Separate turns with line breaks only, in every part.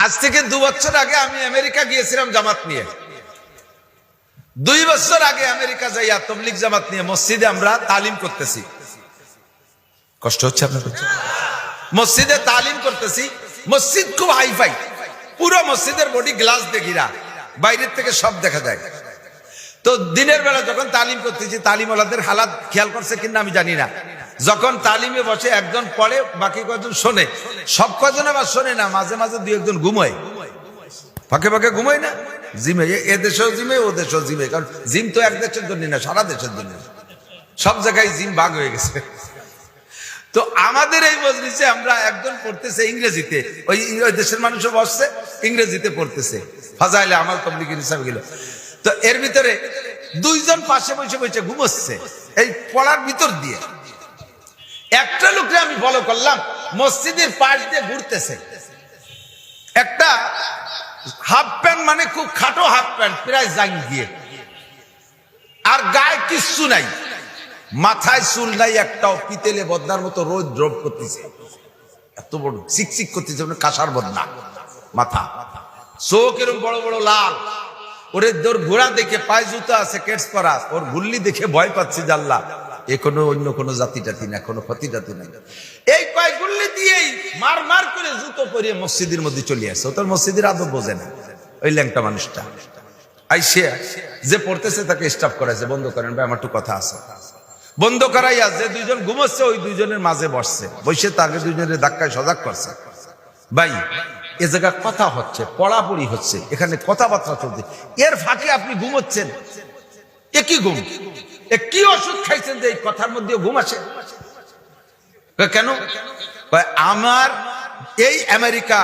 আজ থেকে 2 বছর আগে আমি আমেরিকা গিয়েছিলাম জামাত নিয়ে। 2 বছর আগে আমেরিকা যাইয়া তবলিগ জামাত নিয়ে মসজিদে আমরা তালিম করতেছি। কষ্ট হচ্ছে আপনার? মসজিদে তালিম করতেছি। মসজিদ খুব হাইফাই, পুরো মসজিদের বডি গ্লাস দিয়ে ঘেরা, বাইরের থেকে সব দেখা যায়। তো দিনের বেলা যখন তালিম করতেছি, তালিমওয়ালাদের হালাত খেয়াল করছে কিনা আমি জানি না, যখন তালিমে বসে একজন পড়ে বাকি কয়েকজন শোনে। সব কজন আবার শোনে না, মাঝে মাঝে 2-1 ঘুমোয়, ফাঁকে ফাঁকে ঘুমোয় না। জিমে এ দেশেও জিমে, ও দেশেও জিমে, কারণ জিম তো এক দেশের জন্য না, সারা দেশের জন্য। সব জায়গায় জিম ভাগ হয়ে গেছে। তো আমাদের এই মজলিসে আমরা একজন পড়তেছে ইংরেজিতে, ওই দেশের মানুষও বসছে ইংরেজিতে পড়তেছে, ফাজাইলে আমাল তবলিগের হিসাবে গেল। তো এর ভিতরে 2 জন পাশে বসে বসে ঘুমোচ্ছে এই পড়ার ভিতর দিয়ে। একটা লোককে আমি ফলো করলাম, মসজিদের পাশ দিয়ে ঘুরতেছে, একটা হাফ প্যান্ট, মানে খুব খাটো হাফ প্যান্ট, প্রায় জাং দিয়ে, আর গায়ে কিচ্ছু নাই, মাথায় চুল নাই একটাও, পিতেলে বদনার মতো রোজ ড্রপ করতেছে, এত বড় চিকচিক করতেছে, মানে কাঁসার বদনা মাথা, চোখ এরকম বড় বড় লাল। ওরে তোর ঘোড়া দেখে, পায়ে জুতা আছে কেটস পরা, ওর ঘুরলি দেখে ভয় পাচ্ছি জাল্লা, এ কোনো অন্য কোনো জাতি টাতি না, কোনো ক্ষতি টাতি নাই। এই পায়ে গুল্লি দিয়েই মার মার করে জুতো পরিয়ে মসজিদের মধ্যে চলে আসে। ও তোর মসজিদের আদব বোঝে না, ওই ল্যাংটা মানুষটা আইসে যে পড়তেছে তাকে স্টপ করাইছে, বন্ধ করেন ভাই আমার একটু কথা আছে। বন্ধ করাইয়া যে 2 জন ঘুমোচ্ছে ওই 2 জনের মাঝে বসছে, বসে তাকে 2 জনের ধাক্কায় সজাগ করছে। ভাই এ জায়গায় কথা হচ্ছে, পড়াপড়ি হচ্ছে, এখানে কথাবার্তা চলছে, এর ফাঁকে আপনি ঘুমোচ্ছেন, এ কি ঘুম? এ কি ওষুধ খাইছেন যে এই কথার মধ্যে ঘুম আসে? কেন? আমার এই আমেরিকা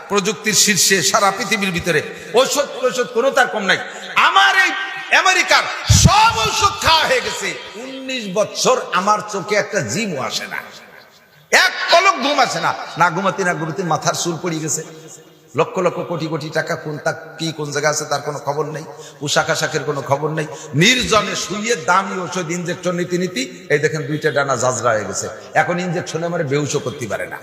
প্রযুক্তির শীর্ষে, সারা পৃথিবীর ভিতরে ঔষধ কোনো তার কম নাই। আমার এই আমেরিকার সব ঔষধ খাওয়া হয়ে গেছে, 19 বছর আমার চোখে একটা জিমও আসে না, এক পলক ঘুম আসে না। না ঘুমাতে না ঘুমাতে মাথার চুল পড়ে গেছে, লক্ষ লক্ষ কোটি কোটি টাকা কোন জায়গা আছে তার কোনো খবর নেই, পোশাক আশাকের কোনো খবর নেই, নির্জনে শুয়ে দামি ওষুধ ইঞ্জেকশন নীতি। এই দেখেন 2টা ডানা জাজরা হয়ে গেছে, এখন ইঞ্জেকশনে আমার বেহুশও করতে পারে না।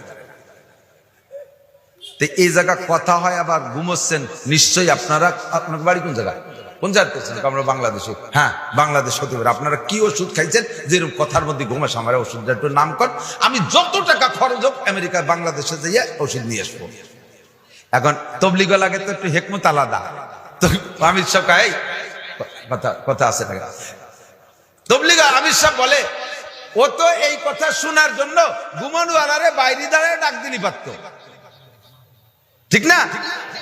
তো এই জায়গা কথা হয়, আবার ঘুমোচ্ছেন। নিশ্চয়ই আপনার বাড়ি কোন জায়গায়, কোন জায়গায়? আমরা বাংলাদেশে। হ্যাঁ, বাংলাদেশ হতে পারে। আপনারা কি ওষুধ খাইছেন যেরকম কথার মধ্যে ঘুমাস? আমার ওষুধটা একটু নাম কর, আমি যত টাকা খরচ হোক আমেরিকা বাংলাদেশে যাইয়া ওষুধ নিয়ে আসবো। এখন তবলিগ লাগে তো একটু হেকমত আলাদা। তো আমির সাহেব এই কথা আছে না, তবলিগ আমির সাহেব বলে ও তো এই কথা শোনার জন্য ঘুমানো আলারে বাইরে দাঁড়ায় ডাক দিলি পারতো, ঠিক না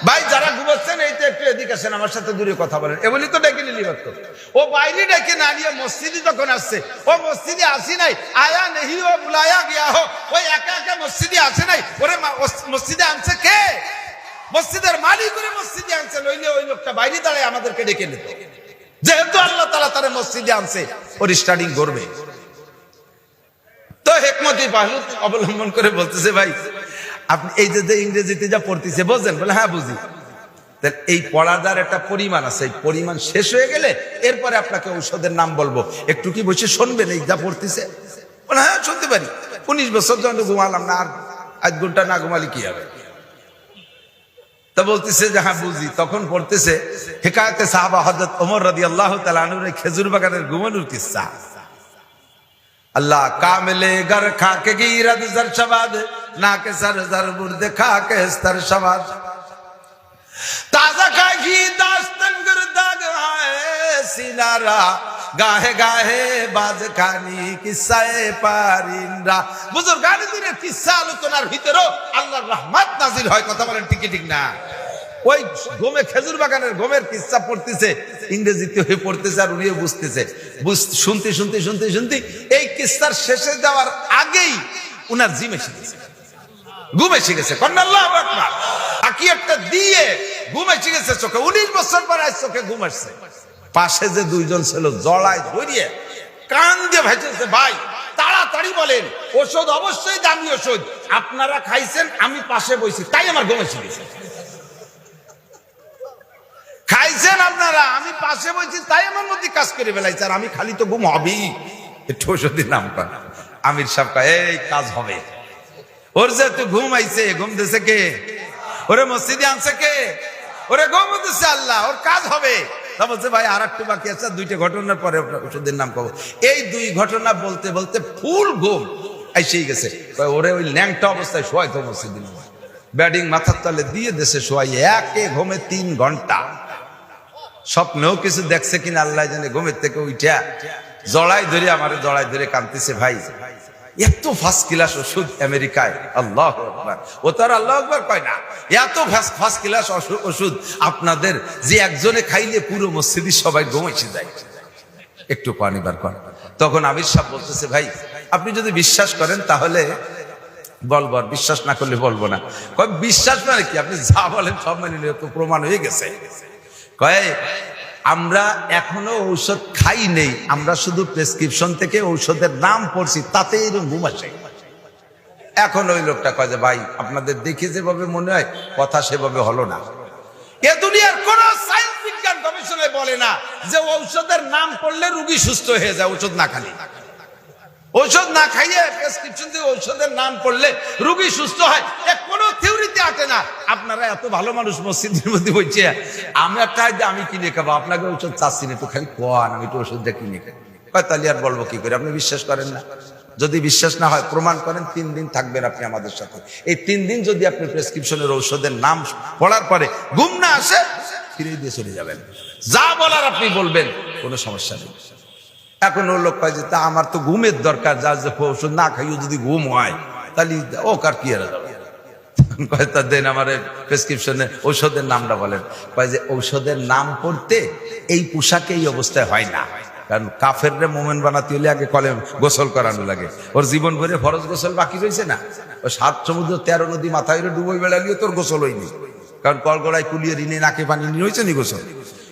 ভাই? যারা ঘুমাচ্ছেন এই তো একটু এদিকে আসেন, আমার সাথে দূরে কথা বলেন, এ বলি তো ডেকে নিলি পারতো। ও বাইরে ডেকে না নিয়ে মসজিদে যখন আসছে, ও মসজিদে আসি নাই, আয়া নেহি ও বুলায়া গিয়া হো, ওই একা একা মসজিদে আসে নাই, ওরে মসজিদে আনছে কে? মসজিদের মালিক করে মসজিদে আনছে, নইলে ওই লোকটা বাইরে দাঁড়ায় আমাদেরকে ডেকে নিত। যেহেতু আল্লাহ তাআলা তারে মসজিদে আনছে, ওর স্টার্টিং করবে। তো হেকমতি পাহলুত অবলম্বন করে বলতেছে, ভাই আপনি এই যে ইংরেজিতে যা পড়তেছে বোঝেন? বলে হ্যাঁ বুঝি। তাহলে এই পড়ার একটা পরিমাণ আছে, এই পরিমাণ শেষ হয়ে গেলে এরপরে আপনাকে ঔষধের নাম বলবো, একটু কি বসে শুনবেন এই যা পড়তেছে? বলে হ্যাঁ শুনতে পারি। 19 বছর যখন ঘুমালাম না, আর 8 ঘন্টা না ঘুমালে কি হবে? তা বলতেছে যে হ্যাঁ বুঝি। তখন পড়তেছে হেকায়েতে সাহাবা হযরত ওমর রাদিয়াল্লাহু তাআলা আনহুর খেজুর বাগানের ঘুমানোর কিসসা। अल्लाह कामिले घर खाके गिरद जर शवाद ना के सर जर बुर्द खाके स्तर शवाद ताजा का घी दास्तन गुरदाग है सिनारा गाहे गाहे बाज खानी किस्साए पारिंदा। बुजुर्गानी दिনের কিসসা আলোচনার ভিতরেও আল্লাহর রহমত নাজিল হয়। কথা বলেন ঠিক ঠিক না? ওই গোমে খেজুর বাগানের গোমের কিসসা পড়তেছে, ইংরেজিতে হয়ে পড়তেছে, আর উনিও বুঝতেছে। শুনতে শুনতে শুনতে শুনতে এই কিসসার শেষে যাওয়ার আগেই উনার জিম এসে গেছে, ঘুম এসে গেছে। আল্লাহু আকবার। আকি একটা দিয়ে ঘুম এসে গেছে চোখে। 19 বছর পর আজ চোখে ঘুম আসছে। পাশে যে 2 জন ছিল জড়ায় ধরিয়ে কান দিয়ে ভেজেছে, ভাই তাড়াতাড়ি বলেন, ওষুধ অবশ্যই দামি ওষুধ, আপনারা খাইছেন, আমি পাশে বসি, তাই আমার ঘুম এসে গেছে। খাইছেন আপনারা, আমি পাশে বসছি, তাই আমার মধ্যে কাজ করে ফেলাইছে, আর আমি খালি তো ঘুম হবেই, একটু ওষুধের নাম কর। আমির সাহেব এই কাজ হবে। ওর যে তুই ঘুম আইছে, ঘুম দিছে কে? ওরে মসজিদে আনছে কে? ওরে ঘুম দিচ্ছে আল্লাহ, ওর কাজ হবে। তা বলছে ভাই আর একটু বাকি আছে, 2টা ঘটনার পরে ওষুধের নাম কব। এই 2 ঘটনা বলতে বলতে ফুল ঘুম এসেই গেছে। ওরে ওই ল্যাংটা অবস্থায় শোয়াই তো মসজিদে, ব্যাডিং মাথার তলে দিয়ে দেশে শোয়াই, একে ঘুমে 3 ঘন্টা। স্বপ্নেও কিছু দেখছে কিনা আল্লাহ জানে। ঘুমের থেকে উঠা জড়াই ধরে আমারে জড়াই ধরে কাঁদতেছে, ভাই এত ফার্স্ট ক্লাস ওষুধ আমেরিকায়, আল্লাহ আকবার। ও তার আল্লাহ আকবার কয় না, এত ফার্স্ট ক্লাস ওষুধ আপনাদের যে একজনে খাইলে পুরো মসজিদে সবাই ঘুমাইছে যায়। একটু পানি বার কর। তখন আমির সাহেব বলতেছে, ভাই আপনি যদি বিশ্বাস করেন তাহলে বলবো, আর বিশ্বাস না করলে বলবো না। কয় বিশ্বাস মানে কি, আপনি যা বলেন সব মেনে নিলে তো প্রমাণ হয়ে গেছে। কয় আমরা এখনো ঔষধ খাই নেই, আমরা শুধু প্রেসক্রিপশন থেকে ঔষধের নাম পড়ছি, তাতে এরকম ঘুম আসে। এখন ওই লোকটা কয় যে ভাই আপনাদের দেখে যেভাবে মনে হয় কথা সেভাবে হলো না। এ দুনিয়ার কোন সায়েন্স বিজ্ঞান গবেষণায় বলে না যে ঔষধের নাম পড়লে রোগী সুস্থ হয়ে যায় ঔষধ না খালি। ঔষধ না খাইয়ে প্রেসক্রিপশন দিয়ে ঔষধের নাম পড়লে রোগী সুস্থ হয়, এ কোনো থিওরিতে আটে না। আপনারা এত ভালো মানুষ মসজিদের মধ্যে বলছে আমি একটা আমি কিনে খাবো, আপনাকে ঔষধ চাচ্ছি না, একটু খালি কোয়ান আমি একটু ওষুধটা কিনে খাই। কয় তাহলে আর বলবো কি করে? আপনি বিশ্বাস করেন না? যদি বিশ্বাস না হয় প্রমাণ করেন, 3 দিন থাকবেন আপনি আমাদের সাথে। এই 3 দিন যদি আপনি প্রেসক্রিপশনের ঔষধের নাম পড়ার পরে ঘুম না আসে, ফিরে দিয়ে চলে যাবেন। যা বলার আপনি বলবেন, কোনো সমস্যা নেই। এখন ওর লোক কয় যে তা আমার তো ঘুমের দরকার, যা যে ঔষধ না খাইও যদি ঘুম হয় তাহলে ও কার কি এরা যাবে। কয় তা দেন আমার প্রেসক্রিপশনে ঔষধের নামটা বলেন। কয় যে ঔষধের নাম পড়তে এই পোশাকে এই অবস্থায় হয় না, কারণ কাফেররে মোমেন বানাতে হলে আগে কলেম গোসল করানো লাগে। ওর জীবন ভরে ফরজ গোসল বাকি রয়েছে না। ও 7 সমুদ্র 13 নদী মাথায় ডুবই বেড়ালিও তোর গোসল হয়নি, কারণ কলগড়ায় কুলিয়ে ঋণে নাকে পানি নিয়ে হয়েছে নি গোসল।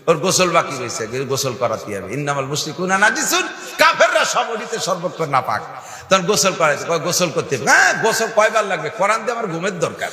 ওর গোসল বাকি রয়েছে, গোসল করাতে হবে। ইন্নামাল মুশরিকুনা নাজিসুন, কাফেররা সবরিতে সর্বক্ষণ নাপাক। তখন গোসল করাইছে, গোসল করতে হবে। হ্যাঁ গোসল কয়বার লাগবে? কোরআন দিয়ে আমার ঘুমের দরকার।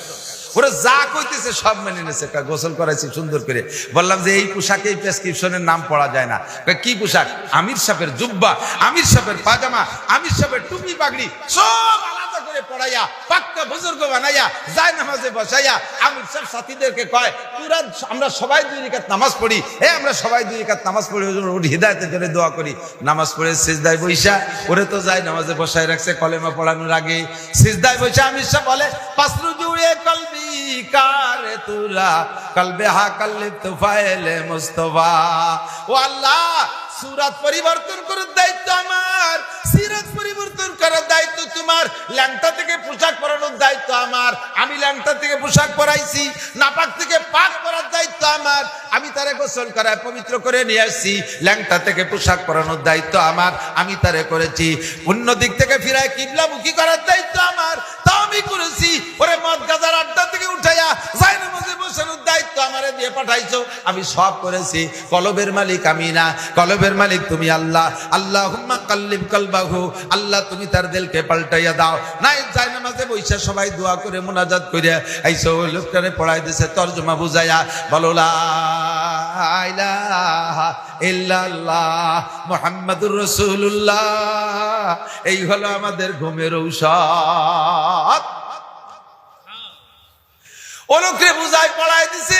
ওরা যা কইতেছে সব মেনে নিয়েছে। গোসল করাইছি সুন্দর করে, বললাম যে এই পোশাকে এই প্রেসক্রিপশনের নাম পড়া যায় না। কি পোশাক? আমির সাহেবের জুব্বা, আমির সাহেবের পাজামা, আমির সাহেবের টুপি পাগড়ি সব আলাদা করে পড়াইয়া পাক্কা বুজুর্গ বানাইয়া যায় নামাজে বসাইয়া আমির সাহেব সাথীদেরকে কয় পুরা আমরা সবাই 2 রাকাত নামাজ পড়ি। আমরা সবাই 2 রাকাত নামাজ পড়ি, ওর হিদায়াতের জন্য দোয়া করি। নামাজ পড়ে সিজদায় বইসা, ওরে তো যায় নামাজে বসায় রাখছে কলেমা পড়ানোর আগে। সিজদায় বইসা আমির সাহেব বলে পাসরু জুড়ে কলবি কারে তুলা কলবে হা কলব তুফাইলে মুস্তাফা। ও আল্লাহ, সূরাত পরিবর্তন করার দায়িত্ব আমার, সিরাত পরিবর্তন করার দায়িত্ব তোমার, ল্যাংটা থেকে পোশাক পরানোর দায়িত্ব আমার। আমি ল্যাংটা থেকে পোশাক পরাইছি, নাপাক থেকে পাক করার দায়িত্ব আমার। আমি তারে গোসল করায় পবিত্র করে নিয়ে আসছি। ল্যাংটা থেকে পোশাক পরানোর দায়িত্ব আমার, আমি তারে করেছি। অন্য দিক থেকে ফিরায় কিবলামুখী করার দায়িত্ব আমার, তাও আমি করেছি। ওরে মদ গাজার আড্ডা থেকে উঠাইয়া যায় নামাজে বসানোর দায়িত্ব আমারে দিয়ে পাঠাইছো, আমি সব করেছি। কলবের মালিক আমি না, কলবের মালিক তুমি আল্লাহ। আল্লাহুম্মা কাল্লিব কলবাহু, আল্লাহ তুমি তার দিলকে পাল্টাইয়া দাও। নাই যায় নামাজে বইসা সবাই দোয়া করে মুনাজাত করে আইসো, লোকটারে পড়াই দিছে তরজমা বুঝাইয়া, বলো লা ইলাহা ইল্লাল্লাহ মুহাম্মাদুর রাসূলুল্লাহ। এই হলো আমাদের ঘুমের ঔষধ। ও লোকরে বুঝাই পড়াই দিছে,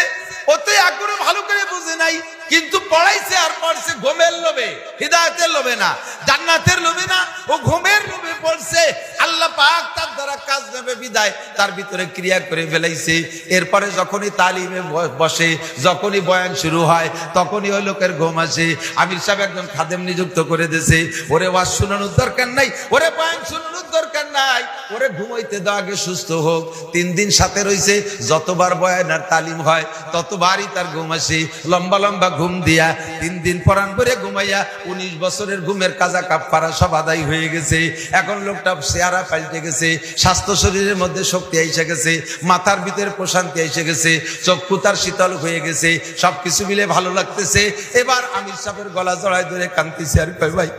ওতে আগ্রহ ভালো করে বুঝে নাই, কিন্তু পড়াইছে আর পড়ছে ঘুমের লোভে, হিদায়াতের লোভে না, জান্নাতের লোভে না, ও ঘুমের লোভে পড়ছে। আল্লাহ পাক তার দ্বারা কাজ নেবে বিদায় তার ভিতরে ক্রিয়া করে ফেলাইছে। এরপরে যখনই তালিমে বসে, যখনই বয়ান শুরু হয়, তখনই ওই লোকের ঘুম আসে। আমির সাহেব একজন খাদেম নিযুক্ত করে দিয়েছে। ওরে ওয়াজ শোনানোর দরকার নাই, ওরে বয়ান শোনানোর দরকার নাই, ওরে ঘুমাইতে দাও, আগে সুস্থ হোক। 3 দিন সাথে রয়েছে, যতবার বয়ান আর তালিম হয় ততবারই তার ঘুম আসে। লম্বা লম্বা ঘুম দিয়া 3 দিন পরান করে ঘুমাইয়া 19 বছরের ঘুমের কাজা কাফারা সব আদায় হয়ে গেছে। এখন লোকটা চেহারা পাল্টে গেছে, স্বাস্থ্য শরীরের মধ্যে শক্তি এসে গেছে, মাথার ভিতরে প্রশান্তি এসে গেছে, চক্ষু তার শীতল হয়ে গেছে, সবকিছু মিলে ভালো লাগতেছে। এবার আমির সাহেবের গলা জড়ায় ধরে কাঁদতেছে আর কয় ভাই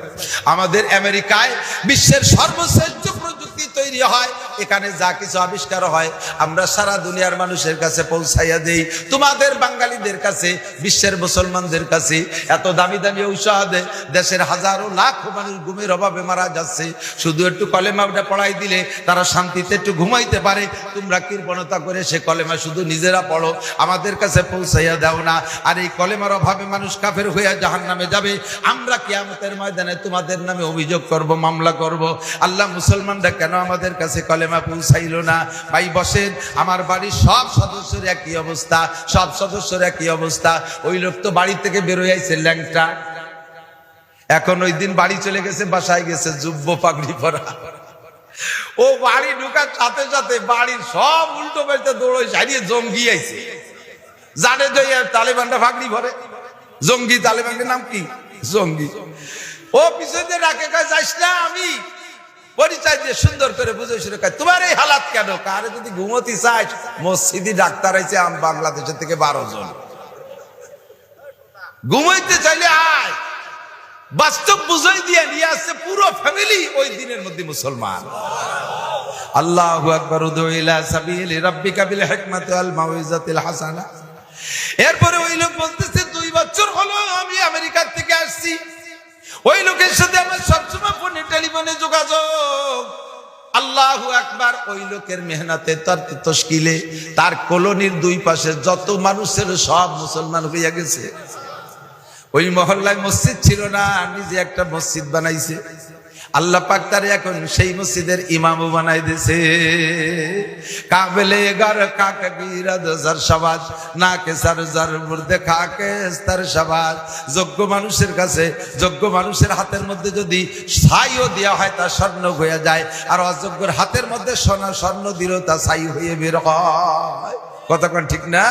আমাদের আমেরিকায় বিশ্বের সর্বশ্রেষ্ঠ প্রযুক্তি তৈরি হয়, এখানে যা কিছু আবিষ্কার হয় আমরা সারা দুনিয়ার মানুষের কাছে পৌঁছাইয়া দেই, তোমাদের বাঙালিদের কাছে, বিশ্বের মুসলমানদের কাছে। এত দামি দামি ঔষধ, দেশের হাজারো লাখ মানুষ ঘুমের অভাবে মারা যাচ্ছে, শুধু একটু কলেমাটা পড়াই দিলে তারা শান্তিতে একটু ঘুমাইতে পারে। তোমরা কৃপণতা করে সে কলেমা শুধু নিজেরা পড়ো, আমাদের কাছে পৌঁছাইয়া দাও না। আর এই কলেমার অভাবে মানুষ কাফের হইয়া জাহান্নামে যাবে। আমরা কিয়ামতের ময়দানে তোমাদের নামে অভিযোগ করব, মামলা করব। আল্লাহ, মুসলমানরা কেন আমাদের কাছে কলেমা পৌঁছাইল না? ভাই বসেন, আমার বাড়ির সব সদস্যের একই অবস্থা, সব সদস্যের একই অবস্থা। ওই লোক তো বাড়ি থেকে বেরোয় আইছে ল্যাংটা, এখন ওই দিন বাড়ি চলে গেছে, বাসায় গেছে যুব্ব পাগড়ি পরা। ও বাড়ি ঢুকার সাথে সাথে বাড়ির সব উল্টো পাল্টে দৌড়ে সারিয়ে জঙ্গি আইছে। জানে যে তালেবানরা পাগড়ি ভরে, জঙ্গি। তালেবানের নাম কি? জঙ্গি। ও পিছনে রাখে, কয় যাইস না। আমি পরিচয় দিয়ে সুন্দর করে বুঝে শুনে কয়, তোমার এই হালাত কেন? কারে যদি ঘুমতি চাই, মসজিদি ডাক্তার আইছে বাংলাদেশের থেকে 12 জন। ঘুমাইতে চাইলে আয়, বাস্তব বুঝাই দিয়ে নিয়ে আসছে পুরো ফ্যামিলি ওই দিনের মধ্যে মুসলমান। আল্লাহু আকবার। উদু ইলা সাবিলি রাব্বিকা বিল হিকমাতি ওয়াল মাউইজাতিল হাসানা। এরপরে ওই লোক বলতেছে 2 বছর হলো আমি আমেরিকা থেকে আসছি। ওই লোকের সাথে আমার সবসময় ফোনে টেলিফোনে যোগাযোগ। আল্লাহু আকবার। ওই লোকের মেহনতে, তার তশকিলে, তার কলোনির 2 পাশে যত মানুষ ছিল সব মুসলমান হইয়া গেছে। ওই মহল্লায় মসজিদ ছিল না, নিজে একটা মসজিদ বানাইছে। আল্লাহ পাক তার এখন সেই মসজিদের ইমামও বানাই দিয়েছে। কাবেলে গার কাকে বিরাদ জার সবাজ না কে সার জার মুর্দে খাকে তার সবাজ। যোগ্য মানুষের কাছে, যোগ্য মানুষের হাতের মধ্যে যদি ছাইও দেওয়া হয় তা স্বর্ণ হয়ে যায়, আর অযোগ্যর হাতের মধ্যে সোনা স্বর্ণ দিলেও তা ছাই হয়ে বের হয়। কতক্ষণ ঠিক না?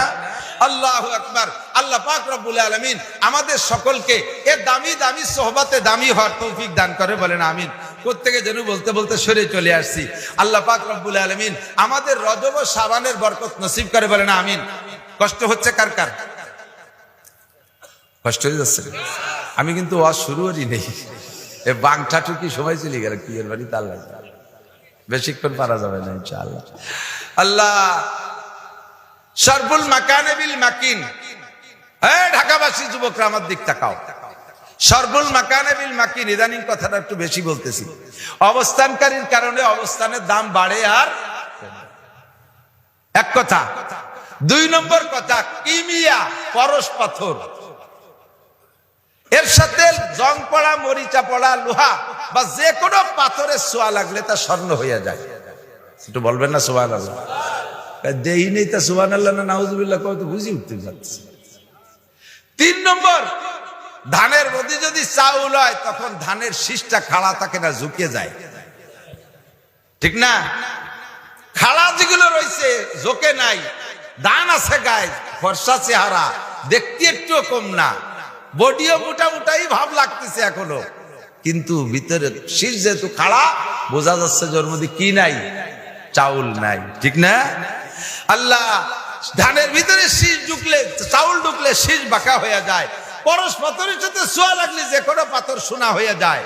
আল্লাহু আকবার। আল্লাহ পাক রব্বুল আলামিন আমাদের সকলকে এ দামি দামি সোহবতে দামি হওয়ার তৌফিক দান করে, বলেন আমিন। প্রত্যেকে যেন বলতে বলতে সরে চলে আসছি। আল্লাহ পাক রব্বুল আলামিন আমাদের রজব ও শাবানের বরকত নসিব করে, বলেন আমিন। কষ্ট হচ্ছে কার কার? কষ্ট হয়ে যাচ্ছে? আমি কিন্তু ওয়াজ শুরু করি নেই, এ বাংটা টুকি সময় চলে গেল। কি এর বাড়ি তার বেশিক্ষণ পারা যাবে না ইনশাআল্লাহ। আল্লাহ শারবুল মাকানে বিল মাকিন। ঢাকাবাসী যুবকরা আমার দিক তাকাও। শারবুল মাকানে বিল মাকিন, ইদানিং কথাটা একটু বেশি বলতেছি। অবস্থানকারীর কারণে অবস্থানের দাম বাড়ে আর এক কথা। 2 নম্বর কথা, কিমিয়া, পরশ পাথর, এর সাথে জং পড়া, মরিচা পড়া, লোহা বা যে কোনো পাথরের ছোঁয়া লাগলে তা স্বর্ণ হয়ে যায়। একটু বলবেন না সুবহানাল্লাহ? দেই নেই তা সুবহানাল্লাহ না নাউজুবিল্লাহ কত বুঝি উঠতে যাচ্ছে। 3 নম্বর, ধানের মধ্যে যদি চাউল হয় তখন ধানের শীষটা খাড়া থাকে না, ঝুঁকে যায়, ঠিক না? খাড়া যেগুলো রয়েছে ঝোঁকে নাই, ধান আছে গায়ে, ফর্সা চেহারা, দেখতে একটু কম না, বডিও মোটামুটাই ভাব লাগতেছে এখনো, কিন্তু ভিতরে শীষ যেহেতু খাড়া, বোঝা যাচ্ছে জন্মদি কি নাই, চাউল নাই, ঠিক না? আল্লাহ ধানের ভিতরে শীষ ঢুকলে, চাউল ঢুকলে শীষ বাঁকা হয়ে যায়। পরশ পাথরের সাথে ছোঁয়া লাগলে যে কোনো পাথর সোনা হয়ে যায়।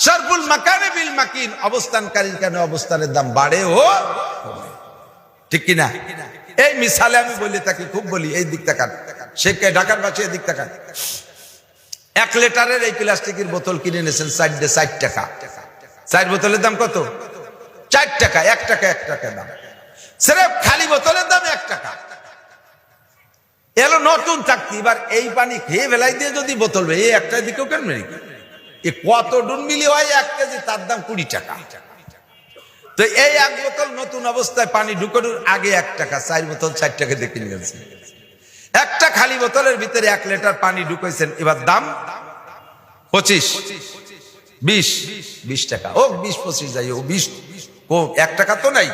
শারবুল মাকানে বিল মাকিন, অবস্থানকারীর কারণে অবস্থানের দাম বাড়ে ও কমে, ঠিক কিনা? এই মিসালে আমি বলি থাকি, খুব বলি, এই দিক তাকান, শেখে ঢাকার বাসী এই দিক তাকান। 1 লিটারের এই প্লাস্টিকের বোতল কিনে নিয়েছেন 4 টাকা। 4 বোতলের দাম কত? 4 টাকা। 1 টাকা 1 টাকা দাম। সিরেফ খালি বোতলের দাম 1 টাকা। এলো নতুন চাকরি। এবার এই পানি খেয়ে বেলাই দিয়ে যদি বোতল এই একটা দিকেও কেন মেরে কত ডুন মিলি হয় 1 কেজি, তার দাম 20 টাকা। তো এই 1 বোতল নতুন অবস্থায় পানি ঢুকানোর আগে 1 টাকা, 4 বোতল 4 টাকা দিয়ে কিনে গেছে। একটা খালি বোতলের ভিতরে 1 লিটার পানি ঢুকাইছেন, এবার দাম 25, 20 টাকা। ও 20-25 যাই, ও 20 কম, 1 টাকা তো নাই।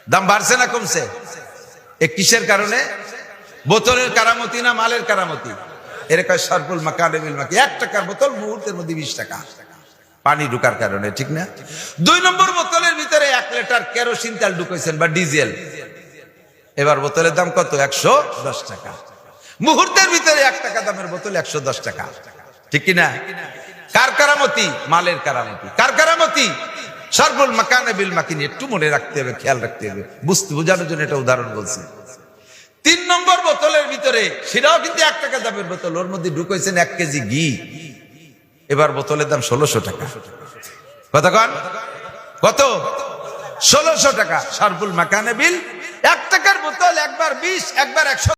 দাম বাড়ছে না কমছে? এ কিসের কারণে? বোতলের কারামতি না মালের কারামতি? এরকম শারবুল মাকানে বিল মাকিন, 1 টাকার বোতল মুহূর্তের মধ্যে 20 টাকা পানি ঢুকার কারণে, ঠিক না? 2 নম্বর বোতলের ভিতরে 1 লিটার কেরোসিন তেল ঢুকাইছেন বা ডিজেল, এবার বোতলের দাম কত? 110 টাকা। মুহূর্তের ভিতরে 1 টাকা দামের বোতল 110 টাকা, ঠিক কিনা? কার কারামতি? মালের কারামতি। কার কারামতি? শারবুল মাকানে বিল মাকিনি, একটু মনে রাখতে হবে, খেয়াল রাখতে হবে, বুঝতে বোঝানোর জন্য এটা উদাহরণ বলছি। 3 নম্বর বোতলের ভিতরে, সেটাও কিন্তু 1 টাকা দামের বোতল, ওর মধ্যে ঢুকাইছেন 1 কেজি ঘি। এবার বোতলের দাম 1600 টাকা। কত কন? কত? 1600 টাকা। শারবুল মাকানে বিল, 1 টাকার বোতল একবার 20, একবার 100।